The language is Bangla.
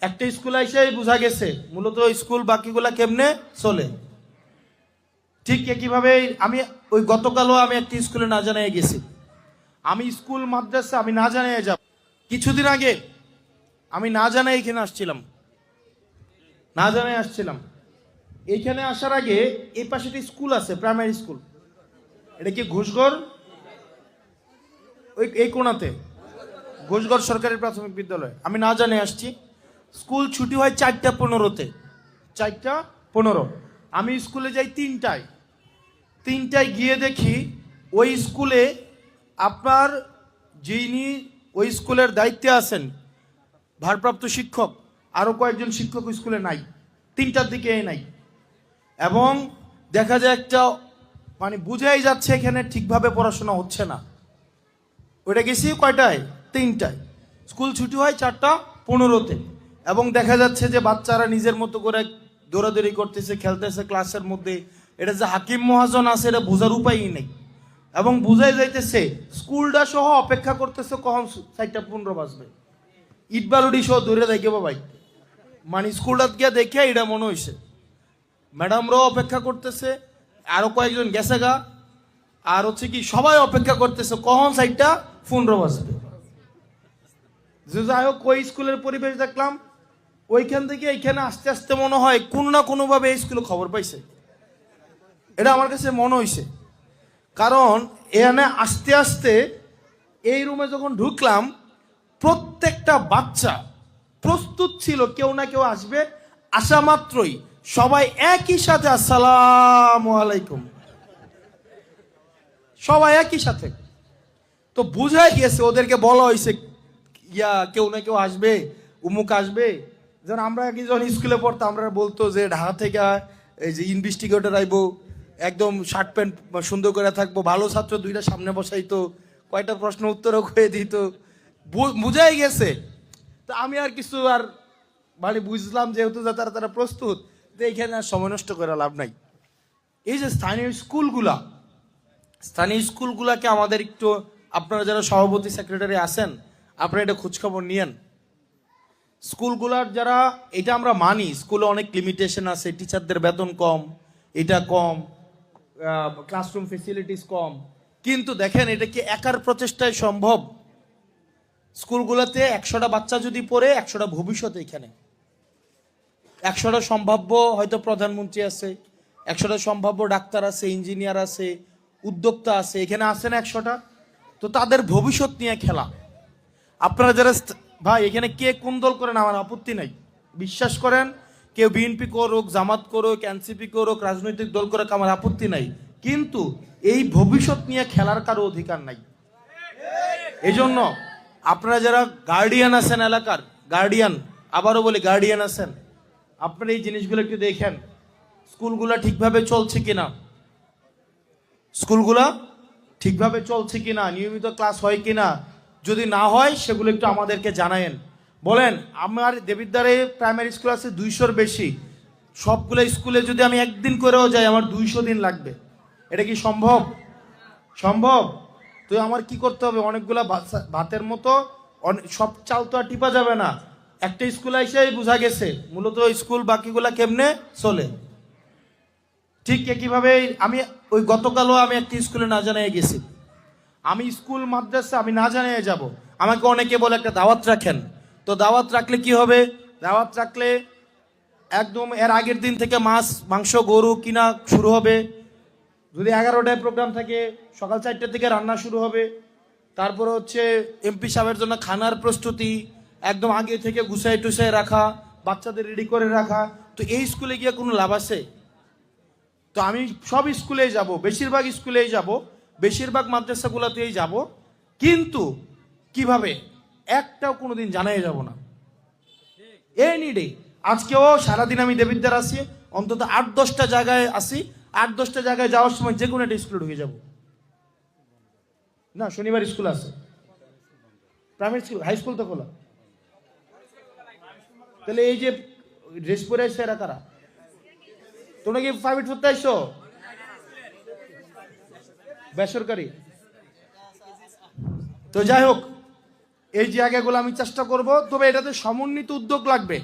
একটা স্কুল এসেই বোঝা গেছে মূলত স্কুল বাকিগুলা কেমনে চলে। ঠিক একইভাবে আমি ওই গতকালও আমি একটা স্কুলে না জানিয়ে গেছি। আমি স্কুল মাদ্রাসা আমি না জানিয়ে যাব। কিছুদিন আগে আমি না জানাই এখানে আসছিলাম। এইখানে আসার আগে এই পাশে একটা স্কুল আছে, প্রাইমারি স্কুল। এটা কি ঘোষগড়? ওই এই কোণাতে ঘোষগড় সরকারি প্রাথমিক বিদ্যালয়। আমি না জানে আসছি। স্কুল ছুটি হয় 4:15-তে, 4:15। আমি স্কুলে যাই 3টায় গিয়ে দেখি ওই স্কুলে আপনার যিনি ওই স্কুলের দায়িত্বে আছেন ভারপ্রাপ্ত শিক্ষক, আরো কয়েকজন শিক্ষক স্কুলে নাই, 3টার দিকে নাই। এবং দেখা যায় একটা মানে বুঝাই যাচ্ছে এখানে ঠিকভাবে পড়াশোনা হচ্ছে না। ওইটা গেছি কয়টায়? 3টায়। স্কুল ছুটি হয় 4:15-তে। এবং দেখা যাচ্ছে যে বাচ্চারা নিজের মতো করে দৌড়াদৌড়ি করতেছে, খেলতেছে ক্লাসের মধ্যে। এটা যে হাকিম মহাজন আছে এটা বোঝার উপায়ই নেই। এবং বুঝাই যাইতেছে স্কুলটা সহ অপেক্ষা করতেছে কখন 4:15 বাজবে। ইট বালুডি সহ দৌড়ে দেখে ভাই, মানে স্কুলটা গিয়ে দেখে এটা মনে হয়েছে ম্যাডামরাও অপেক্ষা করতেছে, আরো কয়েকজন গেছে গা, আর হচ্ছে কি সবাই অপেক্ষা করতেছে কখন 4:15 বাজবে। যে যাই হোক ওই স্কুলের পরিবেশ দেখলাম, ওইখান থেকে এইখানে আস্তে আস্তে মনে হয় কোনো না কোনো ভাবে এই স্কুলে খবর পাইছে, এটা আমার কাছে মনে হয়েছে। কারণ এখানে আস্তে আস্তে এই রুমে যখন ঢুকলাম প্রত্যেকটা বাচ্চা প্রস্তুত ছিল কেউ না কেউ আসবে। আসা মাত্রই সবাই একই সাথে আসসালামু আলাইকুম, সবাই একই সাথে। তো বুঝাই গেছে ওদেরকে বলা হয়েছে কেউ না কেউ আসবে, উমুক আসবে। যেমন আমরা আগে যখন স্কুলে পড়তাম আমরা বলতো যে ঢাকা থেকে এই যে ইনভেস্টিগেটর আইবো, একদম শার্ট প্যান্ট সুন্দর করে থাকবো, ভালো ছাত্র 2টা সামনে বসাইতো, কয়টা প্রশ্ন উত্তরও করে দিত, বুঝাই গেছে। তো আমি আর কিছু আর মানে বুঝলাম যেহেতু তারা প্রস্তুত, তো এইখানে আর সময় নষ্ট করে লাভ নাই। এই যে স্থানীয় স্কুলগুলাকে আমাদের একটু, আপনারা যারা সভাপতি সেক্রেটারি আছেন আপনারা এটা খোঁজখবর নিয়েন। স্কুলগুলার যারা, এটা আমরা মানি স্কুলে অনেক লিমিটেশন আছে, টিচারদের বেতন কম, এটা কম, ক্লাসরুম ফেসিলিটিস কম, কিন্তু দেখেন এটা কি একার প্রচেষ্টায় সম্ভব? স্কুলগুলোতে 100টা বাচ্চা যদি পড়ে 100টা ভবিষ্যৎ, এখানে 100টা সম্ভাব্য হয়তো প্রধানমন্ত্রী আছে, 100টা সম্ভাব্য ডাক্তার আছে, ইঞ্জিনিয়ার আছে, উদ্যোক্তা আছে, এখানে আছে না 100টা? তো তাদের ভবিষ্যৎ নিয়ে খেলা। আপনারা যারা ভাই এখানে কে কোন দল করেন আমার আপত্তি নাই, বিশ্বাস করেন, কেউ বিএনপি করুক, জামাত করুক, এনসিপি করুক, রাজনৈতিক দল করুক, আমার আপত্তি নাই, কিন্তু এই ভবিষ্যৎ নিয়ে খেলার কারো অধিকার নাই। এই জন্য আপনারা যারা গার্ডিয়ান আছেন, এলাকার গার্ডিয়ান, আবারও বলি গার্ডিয়ান আছেন, আপনারা এই জিনিসগুলো একটু দেখেন স্কুলগুলা ঠিকভাবে চলছে কিনা, নিয়মিত ক্লাস হয় কিনা। যদি না হয় সেগুলো একটু আমাদেরকে জানায়েন। বলেন, আমার দেবিদ্বারে প্রাইমারি স্কুল আছে 200-র বেশি, সবগুলো স্কুলে যদি আমি একদিন করেও যাই আমার 200 দিন লাগবে। এটা কি সম্ভব? তো আমার কি করতে হবে? অনেকগুলা ভাতের মতো সব চাল তো আর টিপা যাবে না। একটা স্কুলে এসেই বোঝা গেছে মূলত স্কুল বাকিগুলা কেমনে চলে। ঠিক একইভাবে আমি ওই গতকালও আমি একটা স্কুলে না জানিয়ে গেছি। আমি স্কুল মাদ্রাসা আমি না জানিয়ে যাব। আমাকে অনেকে বলে একটা দাওয়াত রাখেন। তো দাওয়াত রাখলে কি হবে? দাওয়াত রাখলে একদম এর আগের দিন থেকে মাছ মাংস গরু কিনা শুরু হবে। যদি 11টায় প্রোগ্রাম থাকে সকাল 4টা থেকে রান্না শুরু হবে। তারপরে হচ্ছে এমপি সাহেবের জন্য খানার প্রস্তুতি, একদম আগে থেকে গুছাই টুসাই রাখা, বাচ্চাদের রেডি করে রাখা। তো এই স্কুলে গিয়ে কোনো লাভ আছে? তো আমি সব স্কুলেই যাব, বেশিরভাগ স্কুলেই যাব, বেশিরভাগ মাদ্রাসাগুলোতেই যাব, কিন্তু কিভাবে একটাও কোনোদিন জানাই যাব না। এনি ডে আজকেও সারাদিন আমি দেবিদ্বার আসি, অন্তত 8-10টা জায়গায় আসি, 8-10টা জায়গায় যাওয়ার সময় যে কোনো একটা স্কুলে ঢুকে যাব না। শনিবার স্কুল আছে, প্রাইমারি স্কুল, হাই স্কুল তো খোলা। তাহলে এই যে ড্রেস পরে আসছে এরা কারা? তোমরা কি প্রাইভেট পড়তে আসছো? বেসরকারি? তো যাই হোক, এই জায়গাগুলো আমি চেষ্টা করব, তবে এটাতে সমন্বিত উদ্যোগ লাগবে।